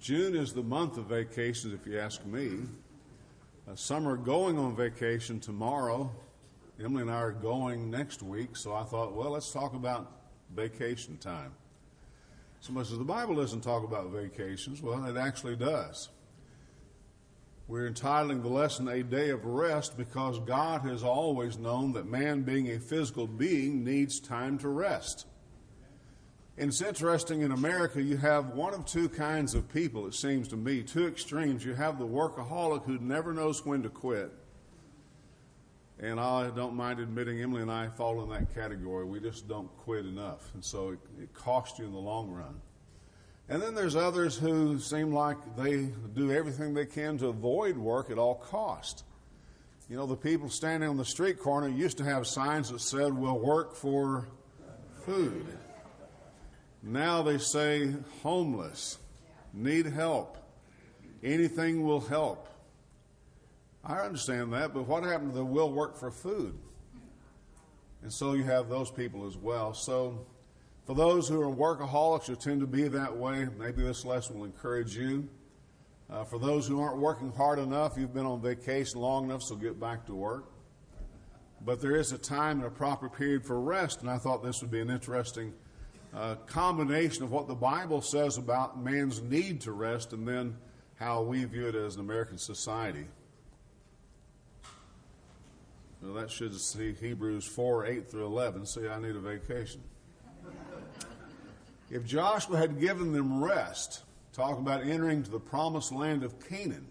June is the month of vacations, if you ask me. Some are going on vacation tomorrow. Emily and I are going next week, so I thought, well, let's talk about vacation time. Somebody says, the Bible doesn't talk about vacations. Well, it actually does. We're entitling the lesson A Day of Rest because God has always known that man, being a physical being, needs time to rest. And it's interesting, in America, you have one of two kinds of people, it seems to me, two extremes. You have the workaholic who never knows when to quit. And I don't mind admitting Emily and I fall in that category. We just don't quit enough. And so it costs you in the long run. And then there's others who seem like they do everything they can to avoid work at all cost. You know, the people standing on the street corner used to have signs that said, we'll work for food. Now they say homeless, need help, anything will help. I understand that, but what happened to the will work for food? And so you have those people as well. So for those who are workaholics who tend to be that way, maybe this lesson will encourage you. For those who aren't working hard enough, you've been on vacation long enough, so get back to work. But there is a time and a proper period for rest, and I thought this would be an interesting combination of what the Bible says about man's need to rest and then how we view it as an American society. Well, that should see Hebrews 4, 8 through 11. See, I need a vacation. If Joshua had given them rest, talking about entering to the promised land of Canaan,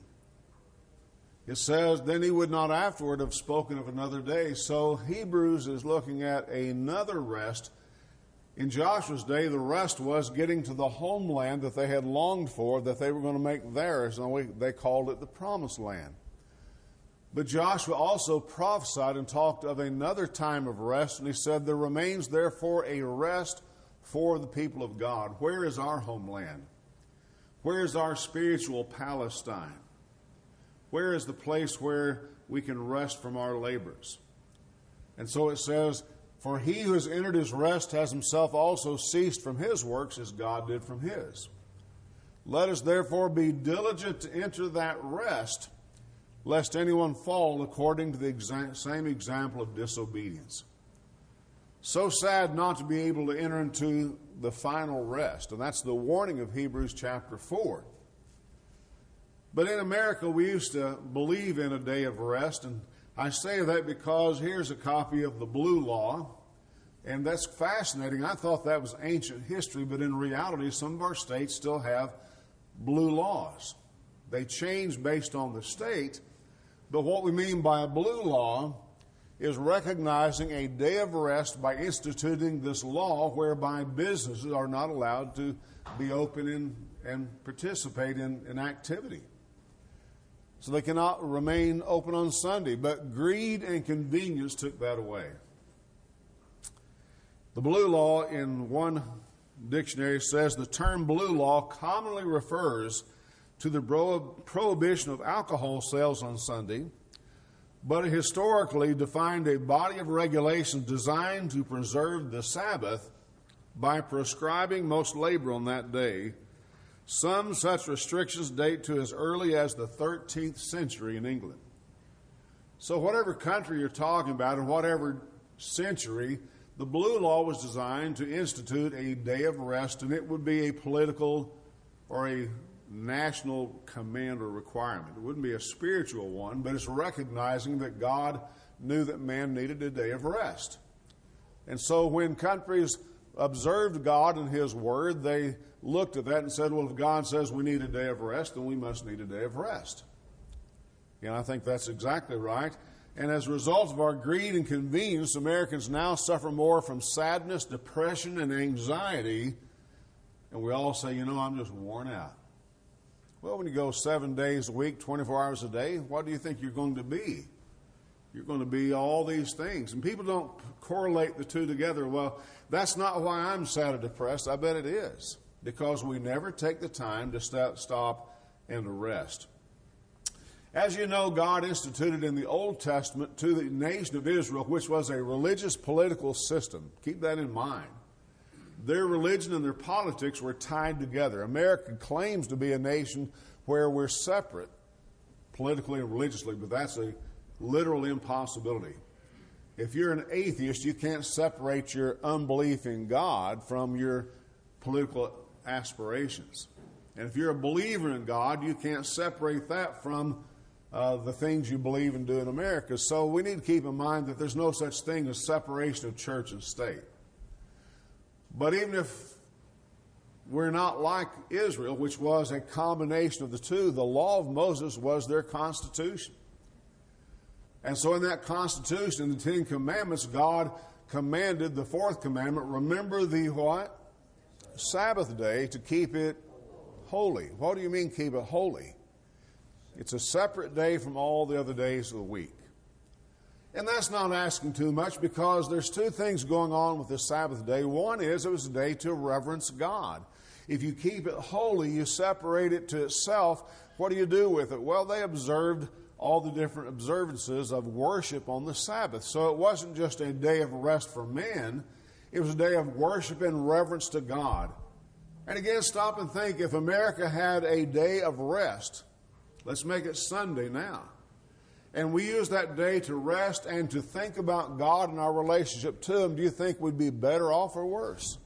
it says, then he would not afterward have spoken of another day. So Hebrews is looking at another rest. In Joshua's day, the rest was getting to the homeland that they had longed for, that they were going to make theirs, and they called it the Promised Land. But Joshua also prophesied and talked of another time of rest, and he said, there remains therefore a rest for the people of God. Where is our homeland? Where is our spiritual Palestine? Where is the place where we can rest from our labors? And so it says, for he who has entered his rest has himself also ceased from his works as God did from his. Let us therefore be diligent to enter that rest, lest anyone fall according to the same example of disobedience. So sad not to be able to enter into the final rest. And that's the warning of Hebrews chapter 4. But in America, we used to believe in a day of rest, and I say that because here's a copy of the Blue Law, and that's fascinating. I thought that was ancient history, but in reality, some of our states still have blue laws. They change based on the state, but what we mean by a blue law is recognizing a day of rest by instituting this law whereby businesses are not allowed to be open and participate in activity. So they cannot remain open on Sunday, but greed and convenience took that away. The blue law in one dictionary says the term blue law commonly refers to the prohibition of alcohol sales on Sunday, but it historically defined a body of regulations designed to preserve the Sabbath by prescribing most labor on that day. Some such restrictions date to as early as the 13th century in England. So whatever country you're talking about and whatever century, the blue law was designed to institute a day of rest, and it would be a political or a national command or requirement. It wouldn't be a spiritual one, but it's recognizing that God knew that man needed a day of rest. And so when countries observed God and His Word, they looked at that and said, well, if God says we need a day of rest, then we must need a day of rest. And I think that's exactly right. And as a result of our greed and convenience, Americans now suffer more from sadness, depression, and anxiety. And we all say, I'm just worn out. Well, when you go 7 days a week, 24 hours a day, what do you think you're going to be? You're going to be all these things. And people don't correlate the two together. Well, that's not why I'm sad or depressed. I bet it is. Because we never take the time to stop and to rest. As you know, God instituted in the Old Testament to the nation of Israel, which was a religious political system. Keep that in mind. Their religion and their politics were tied together. America claims to be a nation where we're separate politically and religiously, but that's a literal impossibility. If you're an atheist, you can't separate your unbelief in God from your political aspirations. And if you're a believer in God, you can't separate that from the things you believe and do in America. So we need to keep in mind that there's no such thing as separation of church and state. But even if we're not like Israel, which was a combination of the two, the law of Moses was their constitution. And so in that constitution, in the Ten Commandments, God commanded the fourth commandment, remember the what? Sabbath day, to keep it holy. What do you mean keep it holy? It's a separate day from all the other days of the week. And that's not asking too much, because there's two things going on with this Sabbath day. One is it was a day to reverence God. If you keep it holy, you separate it to itself. What do you do with it? Well, they observed all the different observances of worship on the Sabbath. So it wasn't just a day of rest for men. It was a day of worship and reverence to God. And again, stop and think, if America had a day of rest, let's make it Sunday now, and we use that day to rest and to think about God and our relationship to Him, do you think we'd be better off or worse?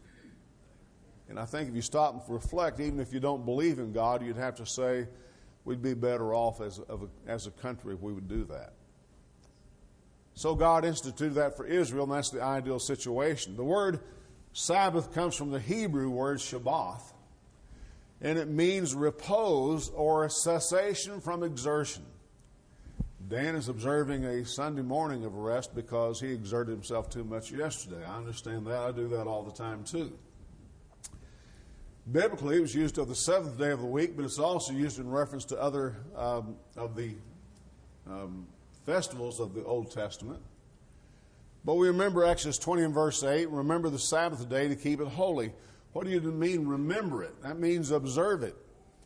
And I think if you stop and reflect, even if you don't believe in God, you'd have to say we'd be better off as a country if we would do that. So God instituted that for Israel, and that's the ideal situation. The word Sabbath comes from the Hebrew word Shabbath, and it means repose or cessation from exertion. Dan is observing a Sunday morning of rest because he exerted himself too much yesterday. I understand that. I do that all the time too. Biblically, it was used of the seventh day of the week, but it's also used in reference to other of the festivals of the Old Testament. But we remember Exodus 20 and verse 8, remember the Sabbath day to keep it holy. What do you mean remember it? That means observe it.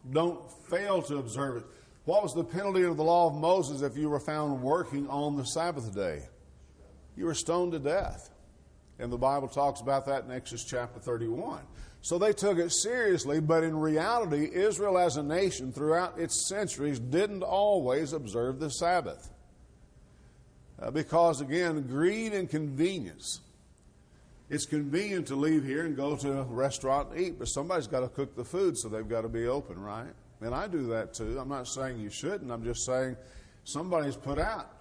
Don't fail to observe it. What was the penalty of the law of Moses if you were found working on the Sabbath day? You were stoned to death. And the Bible talks about that in Exodus chapter 31. So they took it seriously, but in reality, Israel as a nation throughout its centuries didn't always observe the Sabbath. Because, again, greed and convenience. It's convenient to leave here and go to a restaurant and eat, but somebody's got to cook the food, so they've got to be open, right? And I do that too. I'm not saying you shouldn't. I'm just saying somebody's put out.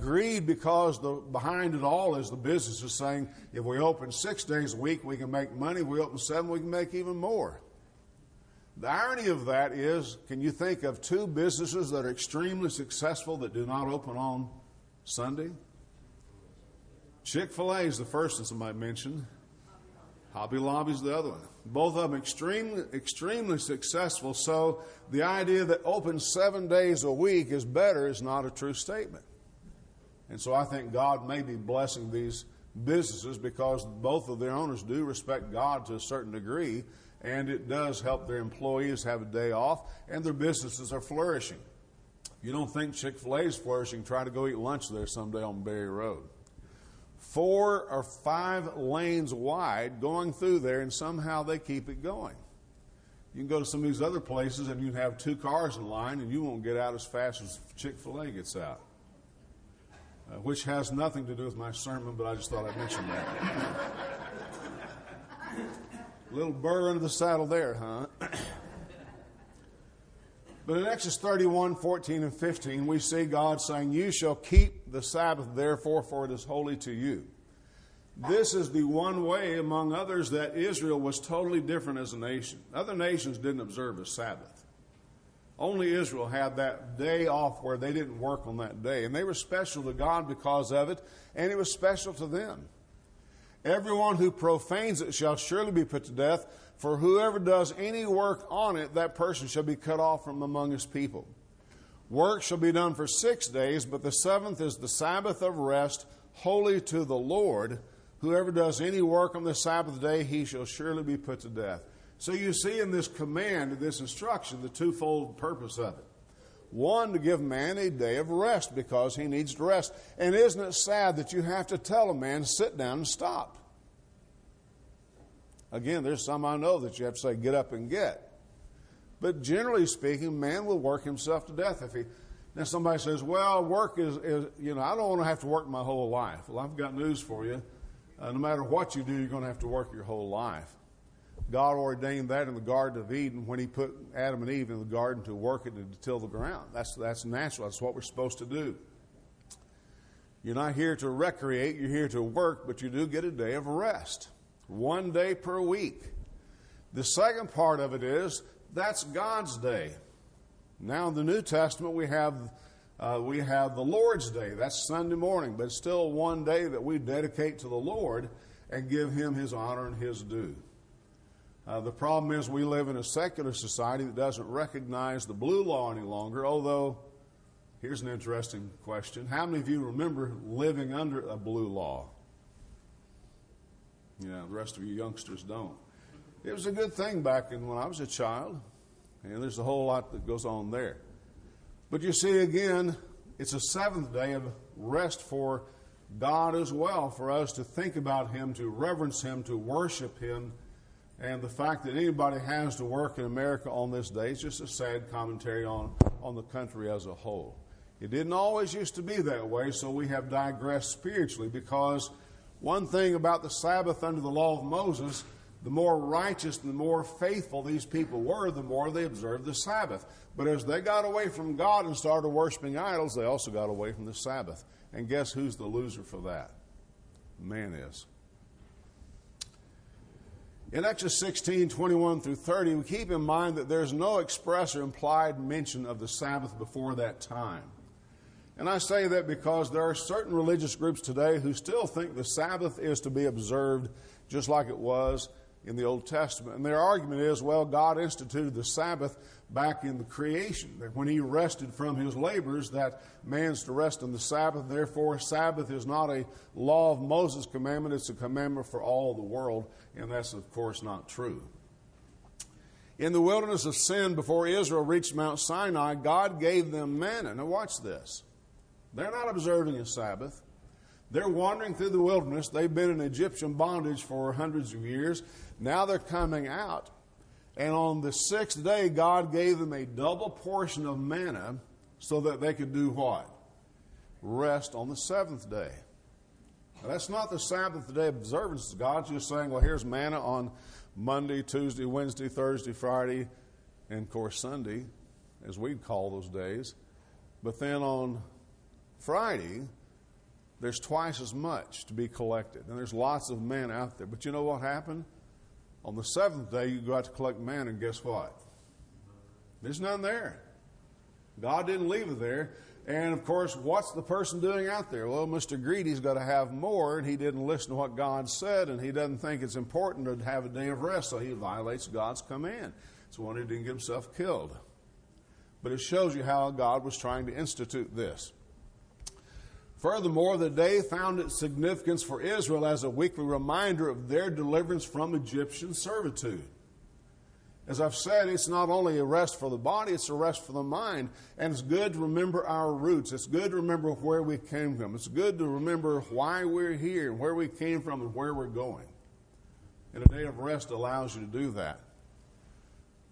Greed, because behind it all is the business is saying, if we open 6 days a week, we can make money. If we open 7, we can make even more. The irony of that is, can you think of 2 businesses that are extremely successful that do not open on Sunday? Chick-fil-A is the first that somebody mentioned. Hobby Lobby's the other one. Both of them extremely successful. So the idea that open 7 days a week is better is not a true statement. And so I think God may be blessing these businesses because both of their owners do respect God to a certain degree, and it does help their employees have a day off, and their businesses are flourishing. If you don't think Chick-fil-A is flourishing, try to go eat lunch there someday on Berry Road. 4 or 5 lanes wide going through there, and somehow they keep it going. You can go to some of these other places and you can have 2 cars in line and you won't get out as fast as Chick-fil-A gets out. Which has nothing to do with my sermon, but I just thought I'd mention that. Little burr under the saddle there, huh? But in Exodus 31, 14, and 15, we see God saying, you shall keep the Sabbath, therefore, for it is holy to you. This is the one way, among others, that Israel was totally different as a nation. Other nations didn't observe a Sabbath. Only Israel had that day off where they didn't work on that day. And they were special to God because of it, and it was special to them. Everyone who profanes it shall surely be put to death, for whoever does any work on it, that person shall be cut off from among his people. Work shall be done for 6 days, but the 7th is the Sabbath of rest, holy to the Lord. Whoever does any work on the Sabbath day, he shall surely be put to death. So you see in this command, in this instruction, the twofold purpose of it. One, to give man a day of rest because he needs to rest. And isn't it sad that you have to tell a man to sit down and stop? Again, there's some I know that you have to say, get up and get. But generally speaking, man will work himself to death. Now somebody says, well, work is I don't want to have to work my whole life. Well, I've got news for you. No matter what you do, you're going to have to work your whole life. God ordained that in the Garden of Eden when he put Adam and Eve in the garden to work it and to till the ground. That's natural. That's what we're supposed to do. You're not here to recreate. You're here to work, but you do get a day of rest. 1 day per week. The second part of it is that's God's day. Now in the New Testament we have the Lord's Day. That's Sunday morning, but it's still 1 day that we dedicate to the Lord and give him his honor and his due. The problem is we live in a secular society that doesn't recognize the blue law any longer, although here's an interesting question. How many of you remember living under a blue law? Yeah, the rest of you youngsters don't. It was a good thing back when I was a child, and there's a whole lot that goes on there. But you see, again, it's a seventh day of rest for God as well, for us to think about him, to reverence him, to worship him. And the fact that anybody has to work in America on this day is just a sad commentary on the country as a whole. It didn't always used to be that way, so we have digressed spiritually, because one thing about the Sabbath under the law of Moses, the more righteous and the more faithful these people were, the more they observed the Sabbath. But as they got away from God and started worshiping idols, they also got away from the Sabbath. And guess who's the loser for that? Man is. In Exodus 16:21 through 30, we keep in mind that there's no express or implied mention of the Sabbath before that time. And I say that because there are certain religious groups today who still think the Sabbath is to be observed just like it was in the Old Testament. And their argument is, well, God instituted the Sabbath back in the creation, that when he rested from his labors, that man's to rest on the Sabbath. Therefore, Sabbath is not a law of Moses commandment, it's a commandment for all the world. And that's, of course, not true. In the wilderness of sin, before Israel reached Mount Sinai, God gave them manna. Now watch this. They're not observing a Sabbath. They're wandering through the wilderness. They've been in Egyptian bondage for hundreds of years. Now they're coming out. And on the sixth day, God gave them a double portion of manna so that they could do what? Rest on the seventh day. Now, that's not the Sabbath day observance. God's just saying, well, here's manna on Monday, Tuesday, Wednesday, Thursday, Friday, and, of course, Sunday, as we'd call those days. But then on Friday, there's twice as much to be collected. And there's lots of manna out there. But you know what happened? On the seventh day, you go out to collect manna, and guess what? There's none there. God didn't leave it there. And, of course, what's the person doing out there? Well, Mr. Greedy's got to have more, and he didn't listen to what God said, and he doesn't think it's important to have a day of rest, so he violates God's command. It's one he didn't get himself killed. But it shows you how God was trying to institute this. Furthermore, the day found its significance for Israel as a weekly reminder of their deliverance from Egyptian servitude. As I've said, it's not only a rest for the body, it's a rest for the mind. And it's good to remember our roots. It's good to remember where we came from. It's good to remember why we're here, where we came from, and where we're going. And a day of rest allows you to do that.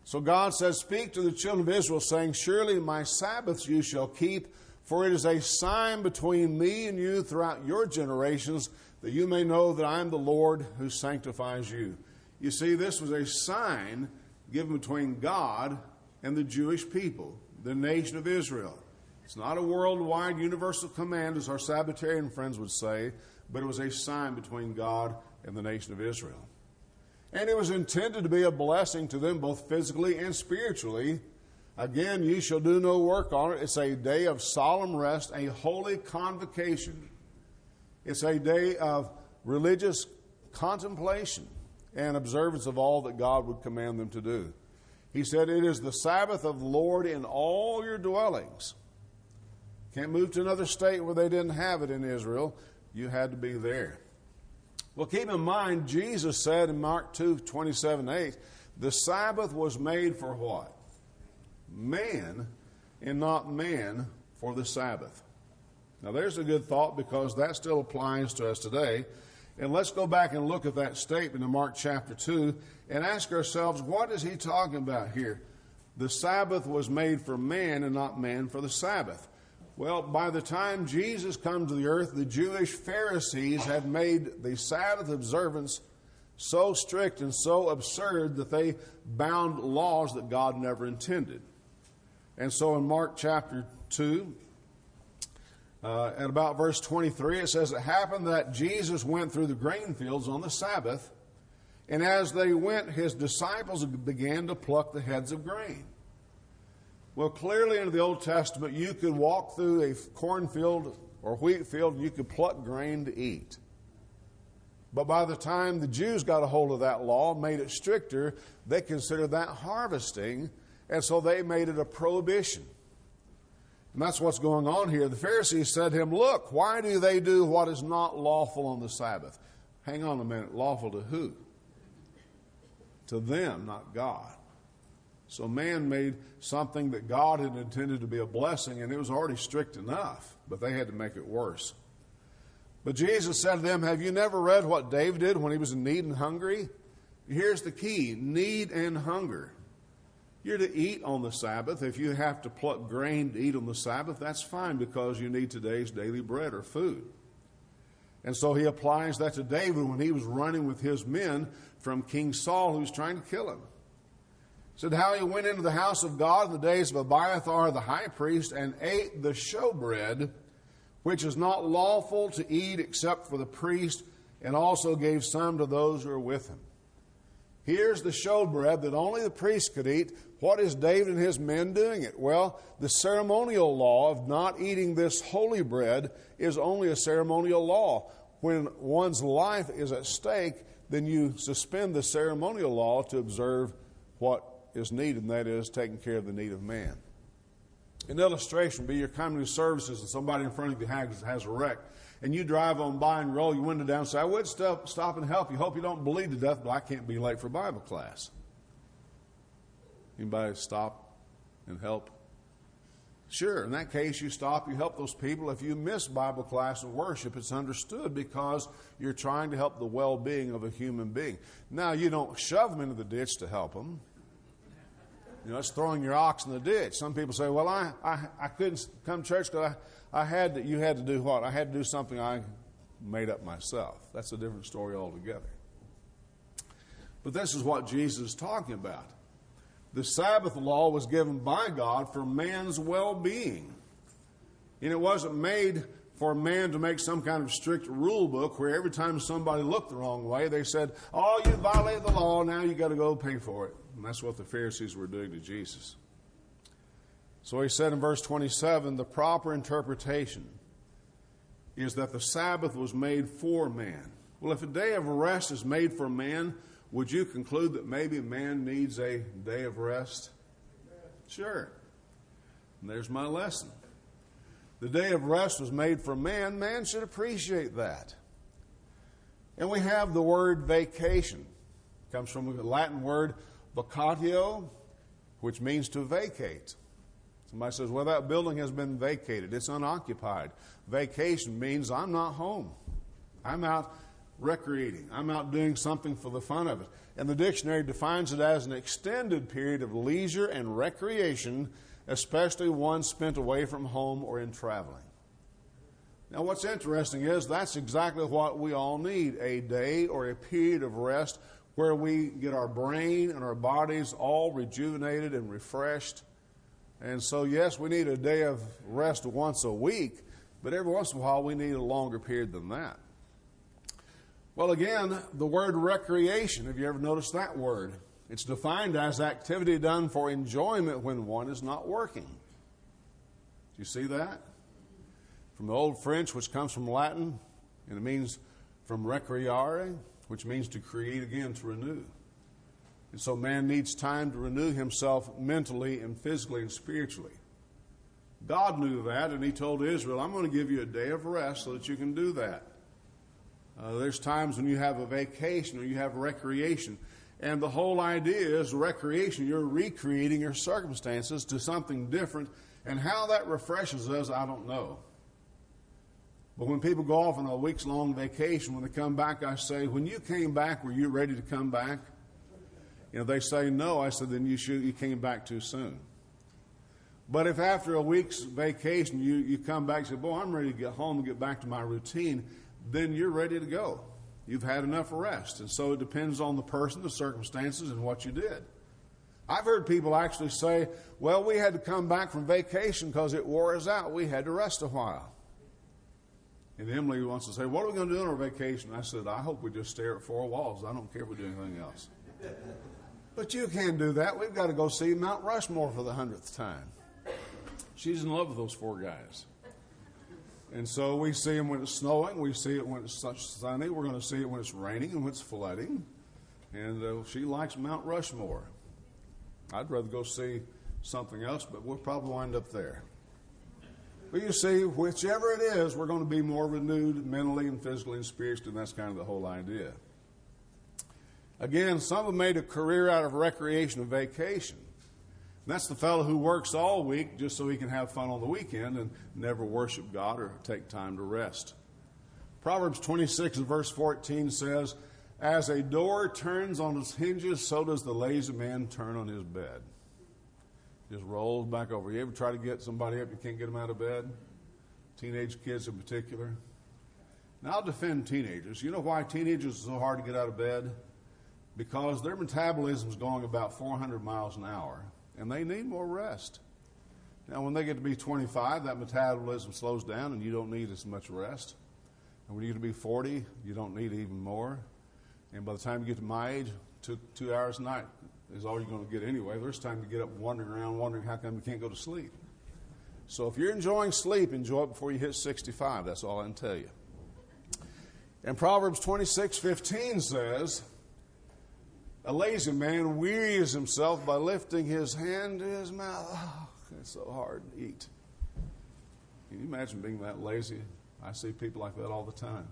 So God says, speak to the children of Israel, saying, surely my Sabbaths you shall keep, for it is a sign between me and you throughout your generations, that you may know that I am the Lord who sanctifies you. You see, this was a sign given between God and the Jewish people, the nation of Israel. It's not a worldwide universal command, as our Sabbatarian friends would say, but it was a sign between God and the nation of Israel. And it was intended to be a blessing to them both physically and spiritually. Again, you shall do no work on it. It's a day of solemn rest, a holy convocation. It's a day of religious contemplation and observance of all that God would command them to do. He said, it is the Sabbath of the Lord in all your dwellings. Can't move to another state where they didn't have it in Israel. You had to be there. Well, keep in mind, Jesus said in Mark 2:27-8, the Sabbath was made for what? Man, and not man for the Sabbath. Now, there's a good thought, because that still applies to us today. And let's go back and look at that statement in Mark chapter 2 and ask ourselves, what is he talking about here? The Sabbath was made for man and not man for the Sabbath. Well, by the time Jesus comes to the earth, the Jewish Pharisees had made the Sabbath observance so strict and so absurd that they bound laws that God never intended. And so in Mark chapter 2, at about verse 23, it says, "It happened that Jesus went through the grain fields on the Sabbath, and as they went, his disciples began to pluck the heads of grain." Well, clearly in the Old Testament, you could walk through a cornfield or wheat field and you could pluck grain to eat. But by the time the Jews got a hold of that law, made it stricter, they considered that harvesting, and so they made it a prohibition. And that's what's going on here. The Pharisees said to him, "Look, why do they do what is not lawful on the Sabbath?" Hang on a minute. Lawful to who? To them, not God. So man made something that God had intended to be a blessing, and it was already strict enough, but they had to make it worse. But Jesus said to them, "Have you never read what David did when he was in need and hungry?" Here's the key: need and hunger. You're to eat on the Sabbath. If you have to pluck grain to eat on the Sabbath, that's fine, because you need today's daily bread or food. And so he applies that to David when he was running with his men from King Saul, who was trying to kill him. He said how he went into the house of God in the days of Abiathar the high priest and ate the showbread, which is not lawful to eat except for the priest, and also gave some to those who were with him. Here's the showbread that only the priest could eat. What is David and his men doing it? Well, the ceremonial law of not eating this holy bread is only a ceremonial law. When one's life is at stake, then you suspend the ceremonial law to observe what is needed, and that is taking care of the need of man. An illustration would be you're coming to services and somebody in front of you has a wreck, and you drive on by and roll your window down and say, "I would stop and help you. Hope you don't bleed to death, but I can't be late for Bible class." Anybody stop and help? Sure, in that case, you stop, you help those people. If you miss Bible class and worship, it's understood because you're trying to help the well-being of a human being. Now, you don't shove them into the ditch to help them. You know, it's throwing your ox in the ditch. Some people say, "Well, I couldn't come to church because you had to do what? I had to do something I made up myself." That's a different story altogether. But this is what Jesus is talking about. The Sabbath law was given by God for man's well-being. And it wasn't made for man to make some kind of strict rule book where every time somebody looked the wrong way, they said, "Oh, you violated the law, now you got to go pay for it." And that's what the Pharisees were doing to Jesus. So he said in verse 27, the proper interpretation is that the Sabbath was made for man. Well, if a day of rest is made for man, would you conclude that maybe man needs a day of rest? Sure. And there's my lesson. The day of rest was made for man. Man should appreciate that. And we have the word vacation. It comes from the Latin word vacatio, which means to vacate. Somebody says, "Well, that building has been vacated. It's unoccupied." Vacation means I'm not home. I'm out recreating. I'm out doing something for the fun of it. And the dictionary defines it as an extended period of leisure and recreation, especially one spent away from home or in traveling. Now, what's interesting is that's exactly what we all need, a day or a period of rest where we get our brain and our bodies all rejuvenated and refreshed. And so, yes, we need a day of rest once a week, but every once in a while we need a longer period than that. Well, again, the word recreation, have you ever noticed that word? It's defined as activity done for enjoyment when one is not working. Do you see that? From the Old French, which comes from Latin, and it means from recreare, which means to create again, to renew. And so man needs time to renew himself mentally and physically and spiritually. God knew that, and he told Israel, "I'm going to give you a day of rest so that you can do that." There's times when you have a vacation or you have recreation. And the whole idea is recreation. You're recreating your circumstances to something different. And how that refreshes us, I don't know. But when people go off on a weeks-long vacation, when they come back, I say, when you came back, were you ready to come back? They say no. I said, then you came back too soon. But if after a week's vacation you come back and say, boy, I'm ready to get home and get back to my routine, then you're ready to go. You've had enough rest. And so it depends on the person, the circumstances, and what you did. I've heard people actually say, well, we had to come back from vacation because it wore us out. We had to rest a while. And Emily wants to say, what are we going to do on our vacation? I said, I hope we just stare at four walls. I don't care if we do anything else. But you can't do that. We've got to go see Mount Rushmore for the 100th time. She's in love with those four guys. And so we see them when it's snowing. We see it when it's sunny. We're going to see it when it's raining and when it's flooding. And she likes Mount Rushmore. I'd rather go see something else, but we'll probably wind up there. But you see, whichever it is, we're going to be more renewed mentally and physically and spiritually, and that's kind of the whole idea. Again, some have made a career out of recreation and vacation. And that's the fellow who works all week just so he can have fun on the weekend and never worship God or take time to rest. Proverbs 26 and verse 14 says, as a door turns on its hinges, so does the lazy man turn on his bed. Just rolls back over. You ever try to get somebody up, you can't get them out of bed? Teenage kids in particular. Now, I'll defend teenagers. You know why teenagers are so hard to get out of bed? Because their metabolism is going about 400 miles an hour, and they need more rest. Now, when they get to be 25, that metabolism slows down, and you don't need as much rest. And when you get to be 40, you don't need even more. And by the time you get to my age, 2 hours a night is all you're going to get anyway. There's time to get up wandering around, wondering how come you can't go to sleep. So if you're enjoying sleep, enjoy it before you hit 65. That's all I can tell you. And Proverbs 26:15 says, a lazy man wearies himself by lifting his hand to his mouth. Oh, it's so hard to eat. Can you imagine being that lazy? I see people like that all the time.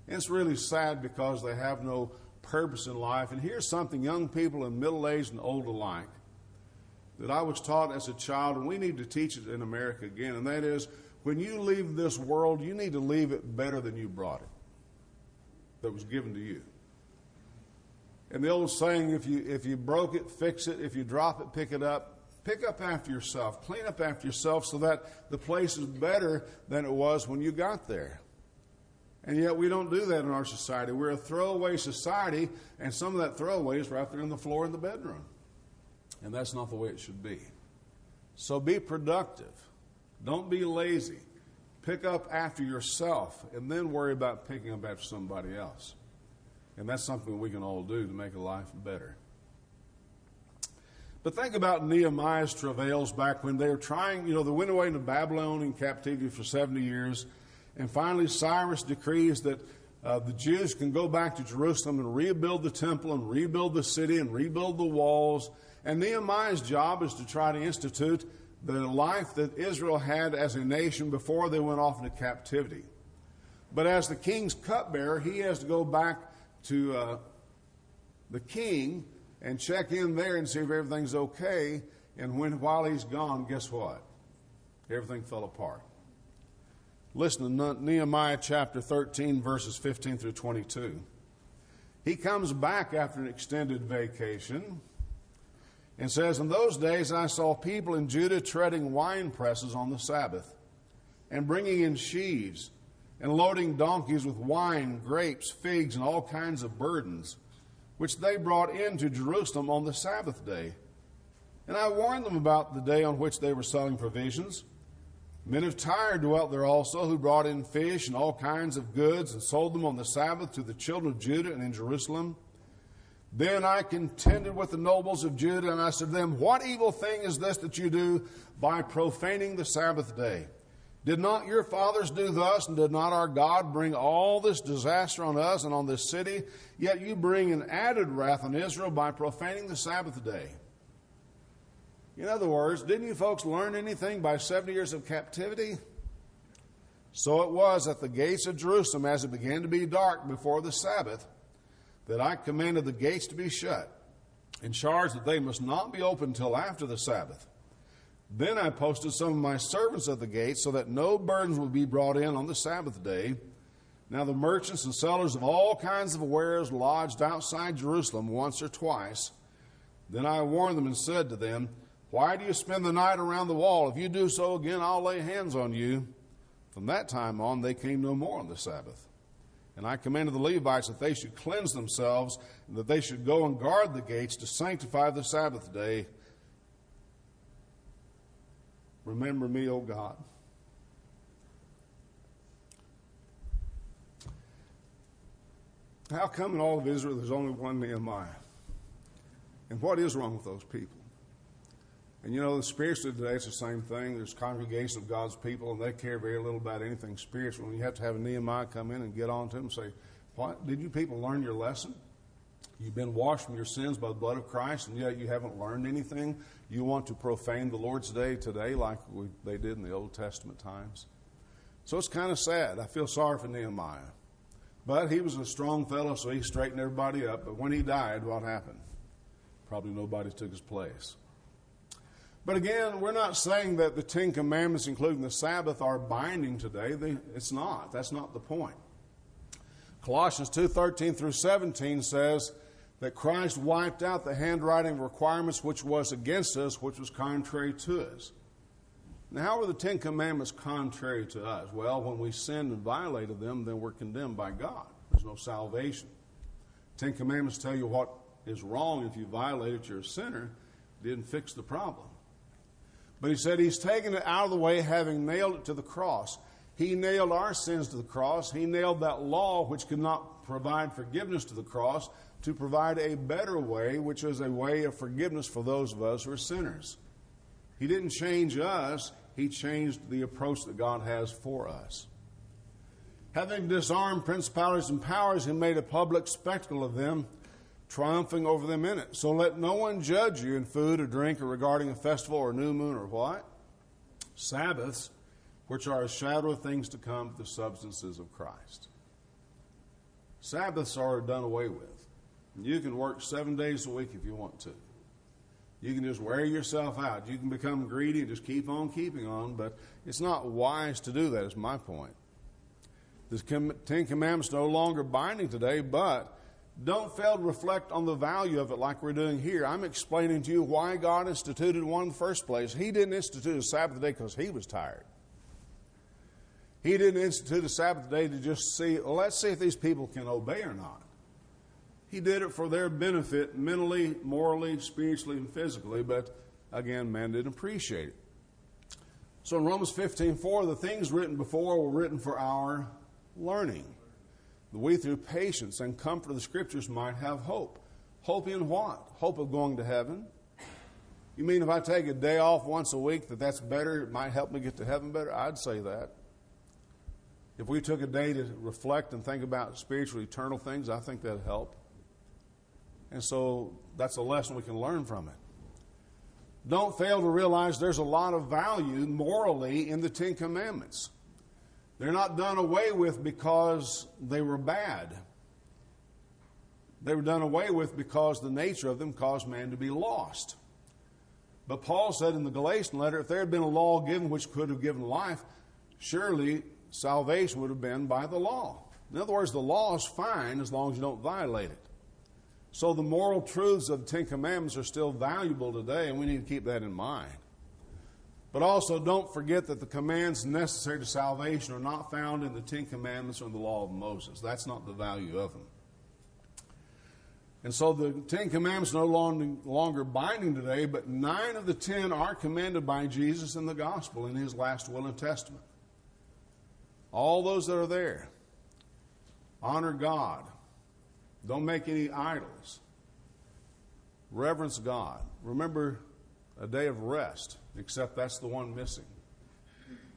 And it's really sad because they have no purpose in life. And here's something young people and middle-aged and old alike that I was taught as a child, and we need to teach it in America again, and that is, when you leave this world, you need to leave it better than you brought it, that was given to you. And the old saying, if you broke it, fix it. If you drop it, pick it up. Pick up after yourself. Clean up after yourself so that the place is better than it was when you got there. And yet we don't do that in our society. We're a throwaway society, and some of that throwaway is right there on the floor in the bedroom. And that's not the way it should be. So be productive. Don't be lazy. Pick up after yourself, and then worry about picking up after somebody else. And that's something we can all do to make a life better. But think about Nehemiah's travails back when they were trying, they went away into Babylon in captivity for 70 years. And finally, Cyrus decrees that the Jews can go back to Jerusalem and rebuild the temple and rebuild the city and rebuild the walls. And Nehemiah's job is to try to institute the life that Israel had as a nation before they went off into captivity. But as the king's cupbearer, he has to go back to the king and check in there and see if everything's okay. And while he's gone, guess what? Everything fell apart. Listen to Nehemiah chapter 13, verses 15 through 22. He comes back after an extended vacation and says, in those days I saw people in Judah treading wine presses on the Sabbath and bringing in sheaves and loading donkeys with wine, grapes, figs, and all kinds of burdens, which they brought into Jerusalem on the Sabbath day. And I warned them about the day on which they were selling provisions. Men of Tyre dwelt there also, who brought in fish and all kinds of goods and sold them on the Sabbath to the children of Judah and in Jerusalem. Then I contended with the nobles of Judah, and I said to them, what evil thing is this that you do by profaning the Sabbath day? Did not your fathers do thus, and did not our God bring all this disaster on us and on this city? Yet you bring an added wrath on Israel by profaning the Sabbath day. In other words, didn't you folks learn anything by 70 years of captivity? So it was at the gates of Jerusalem, as it began to be dark before the Sabbath, that I commanded the gates to be shut, and charged that they must not be opened till after the Sabbath. Then I posted some of my servants at the gate so that no burdens would be brought in on the Sabbath day. Now the merchants and sellers of all kinds of wares lodged outside Jerusalem once or twice. Then I warned them and said to them, why do you spend the night around the wall? If you do so again, I'll lay hands on you. From that time on, they came no more on the Sabbath. And I commanded the Levites that they should cleanse themselves, and that they should go and guard the gates to sanctify the Sabbath day. Remember me, O God. How come in all of Israel there's only one Nehemiah? And what is wrong with those people? And you know, spiritually today it's the same thing. There's congregation of God's people, and they care very little about anything spiritual. And you have to have a Nehemiah come in and get on to them and say, what? Did you people learn your lesson? You've been washed from your sins by the blood of Christ, and yet you haven't learned anything. You want to profane the Lord's day today like they did in the Old Testament times. So it's kind of sad. I feel sorry for Nehemiah. But he was a strong fellow, so he straightened everybody up. But when he died, what happened? Probably nobody took his place. But again, we're not saying that the Ten Commandments, including the Sabbath, are binding today. It's not. That's not the point. Colossians 2:13 through 17 says that Christ wiped out the handwriting of requirements which was against us, which was contrary to us. Now, how were the Ten Commandments contrary to us? Well, when we sinned and violated them, then we're condemned by God. There's no salvation. Ten Commandments tell you what is wrong. If you violate it, you're a sinner. It didn't fix the problem. But he said he's taken it out of the way, having nailed it to the cross. He nailed our sins to the cross. He nailed that law which could not provide forgiveness to the cross to provide a better way, which is a way of forgiveness for those of us who are sinners. He didn't change us. He changed the approach that God has for us. Having disarmed principalities and powers, he made a public spectacle of them, triumphing over them in it. So let no one judge you in food or drink or regarding a festival or new moon or what? Sabbaths, which are a shadow of things to come, the substances of Christ. Sabbaths are done away with. You can work 7 days a week if you want to. You can just wear yourself out. You can become greedy and just keep on keeping on, but it's not wise to do that, is my point. The Ten Commandments are no longer binding today, but don't fail to reflect on the value of it like we're doing here. I'm explaining to you why God instituted one in the first place. He didn't institute a Sabbath day because he was tired. He didn't institute a Sabbath day to just see, well, let's see if these people can obey or not. He did it for their benefit mentally, morally, spiritually, and physically, but again, man didn't appreciate it. So in Romans 15:4, the things written before were written for our learning, that we through patience and comfort of the Scriptures might have hope. Hope in what? Hope of going to heaven. You mean if I take a day off once a week that's better, it might help me get to heaven better? I'd say that. If we took a day to reflect and think about spiritual, eternal things, I think that'd help. And so that's a lesson we can learn from it. Don't fail to realize there's a lot of value morally in the Ten Commandments. They're not done away with because they were bad. They were done away with because the nature of them caused man to be lost. But Paul said in the Galatian letter, if there had been a law given which could have given life, surely salvation would have been by the law. In other words, the law is fine as long as you don't violate it. So the moral truths of the Ten Commandments are still valuable today, and we need to keep that in mind. But also don't forget that the commands necessary to salvation are not found in the Ten Commandments or in the law of Moses. That's not the value of them. And so the Ten Commandments are no longer binding today, but 9 of the 10 are commanded by Jesus in the gospel in his last will and testament. All those that are there. Honor God. Don't make any idols. Reverence God. Remember a day of rest, except that's the one missing.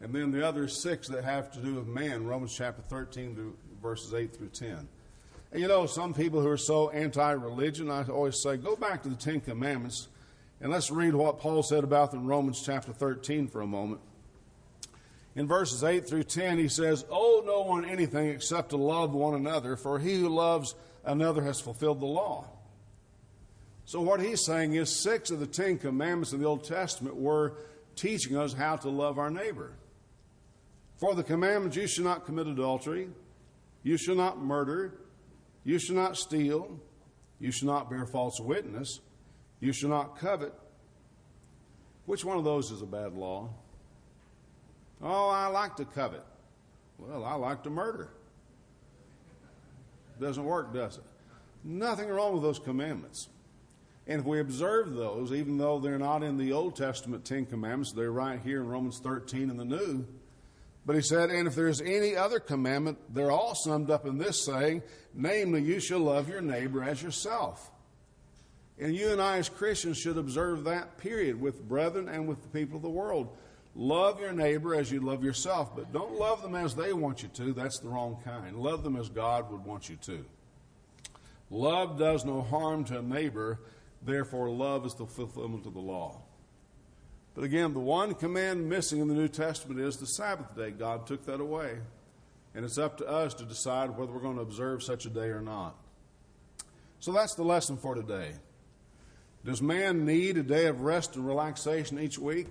And then the other 6 that have to do with man, Romans chapter 13 verses 8 through 10. And you know, some people who are so anti-religion, I always say, go back to the Ten Commandments and let's read what Paul said about them in Romans chapter 13 for a moment. In verses 8 through 10, he says, owe no one anything except to love one another, for he who loves another has fulfilled the law. So what he's saying is 6 of the 10 Commandments in the Old Testament were teaching us how to love our neighbor. For the commandments, you shall not commit adultery, you shall not murder, you shall not steal, you shall not bear false witness, you shall not covet. Which one of those is a bad law? Oh, I like to covet. Well, I like to murder. Doesn't work, does it? Nothing wrong with those commandments. And if we observe those, even though they're not in the Old Testament 10 commandments, they're right here in Romans 13 in the New. But he said, and if there's any other commandment, they're all summed up in this saying, namely, you shall love your neighbor as yourself. And you and I as Christians should observe that period with brethren and with the people of the world. Love your neighbor as you love yourself, but don't love them as they want you to. That's the wrong kind. Love them as God would want you to. Love does no harm to a neighbor, therefore love is the fulfillment of the law. But again, the one command missing in the New Testament is the Sabbath day. God took that away. And it's up to us to decide whether we're going to observe such a day or not. So that's the lesson for today. Does man need a day of rest and relaxation each week?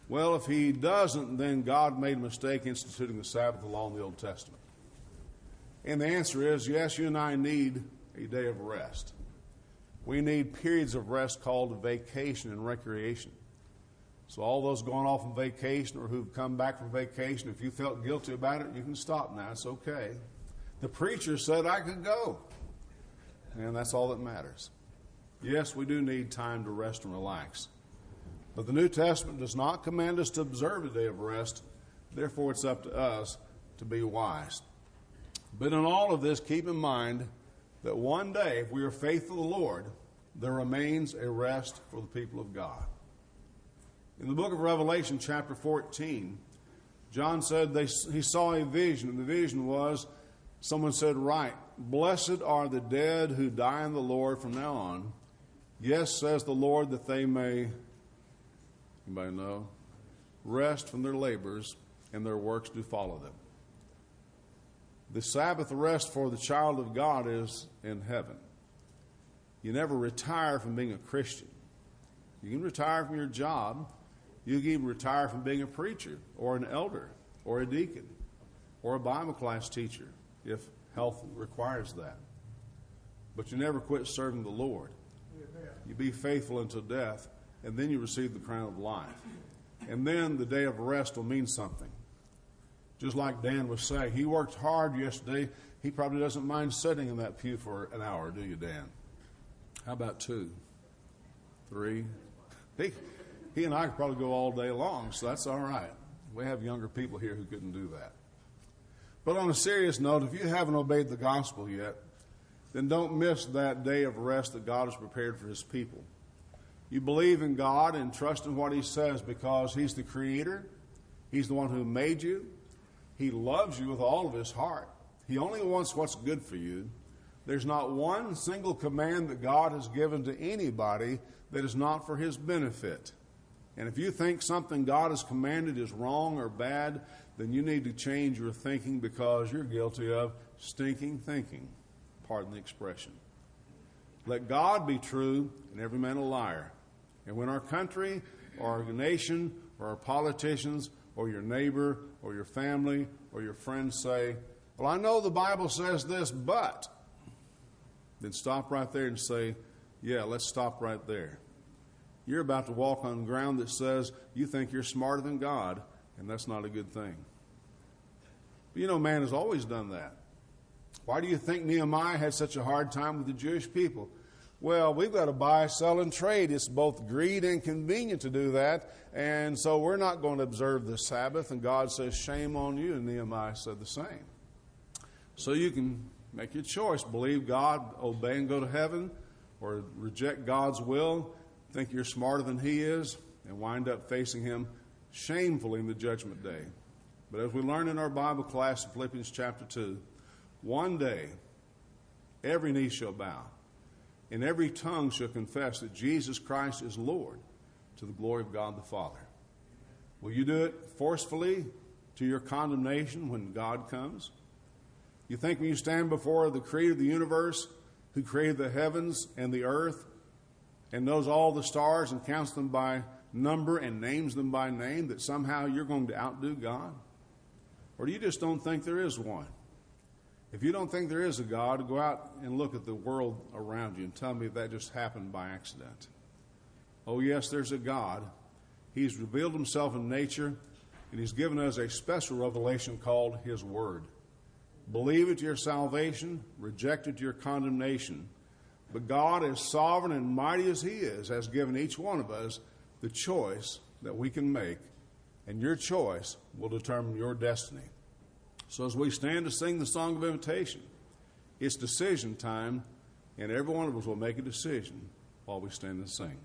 Well, if he doesn't, then God made a mistake instituting the Sabbath law in the Old Testament. And the answer is, yes, you and I need a day of rest. We need periods of rest called vacation and recreation. So all those going off on vacation or who've come back from vacation, if you felt guilty about it, you can stop now. It's okay. The preacher said I could go. And that's all that matters. Yes, we do need time to rest and relax. But the New Testament does not command us to observe a day of rest. Therefore, it's up to us to be wise. But in all of this, keep in mind that one day, if we are faithful to the Lord, there remains a rest for the people of God. In the book of Revelation, chapter 14, John said he saw a vision, and the vision was, someone said, right, blessed are the dead who die in the Lord from now on. Yes, says the Lord, that they may, anybody know, rest from their labors, and their works do follow them. The Sabbath rest for the child of God is in heaven. You never retire from being a Christian. You can retire from your job. You can even retire from being a preacher or an elder or a deacon or a Bible class teacher if health requires that. But you never quit serving the Lord. You be faithful until death, and then you receive the crown of life. And then the day of rest will mean something. Just like Dan was saying, he worked hard yesterday. He probably doesn't mind sitting in that pew for an hour, do you, Dan? How about 2, 3? He and I could probably go all day long, so that's all right. We have younger people here who couldn't do that. But on a serious note, if you haven't obeyed the gospel yet, then don't miss that day of rest that God has prepared for his people. You believe in God and trust in what he says because he's the creator. He's the one who made you. He loves you with all of his heart. He only wants what's good for you. There's not one single command that God has given to anybody that is not for his benefit. And if you think something God has commanded is wrong or bad, then you need to change your thinking because you're guilty of stinking thinking. Pardon the expression. Let God be true and every man a liar. And when our country or our nation or our politicians or your neighbor or your family or your friends say, well, I know the Bible says this, but, then stop right there and say, yeah, let's stop right there. You're about to walk on ground that says you think you're smarter than God, and that's not a good thing. But you know, man has always done that. Why do you think Nehemiah had such a hard time with the Jewish people? Well, we've got to buy, sell, and trade. It's both greed and convenient to do that, and so we're not going to observe the Sabbath, and God says, shame on you, and Nehemiah said the same. So you can make your choice. Believe God, obey and go to heaven, or reject God's will, think you're smarter than he is, and wind up facing him shamefully in the judgment day. But as we learn in our Bible class in Philippians chapter 2, one day every knee shall bow, and every tongue shall confess that Jesus Christ is Lord, to the glory of God the Father. Will you do it forcefully to your condemnation when God comes? You think when you stand before the creator of the universe, who created the heavens and the earth, and knows all the stars and counts them by number and names them by name, that somehow you're going to outdo God? Or do you just don't think there is one? If you don't think there is a God, go out and look at the world around you and tell me if that just happened by accident. Oh, yes, there's a God. He's revealed himself in nature, and he's given us a special revelation called his Word. Believe it to your salvation, reject it to your condemnation. But God, as sovereign and mighty as he is, has given each one of us the choice that we can make, and your choice will determine your destiny. So as we stand to sing the song of invitation, it's decision time, and every one of us will make a decision while we stand and sing.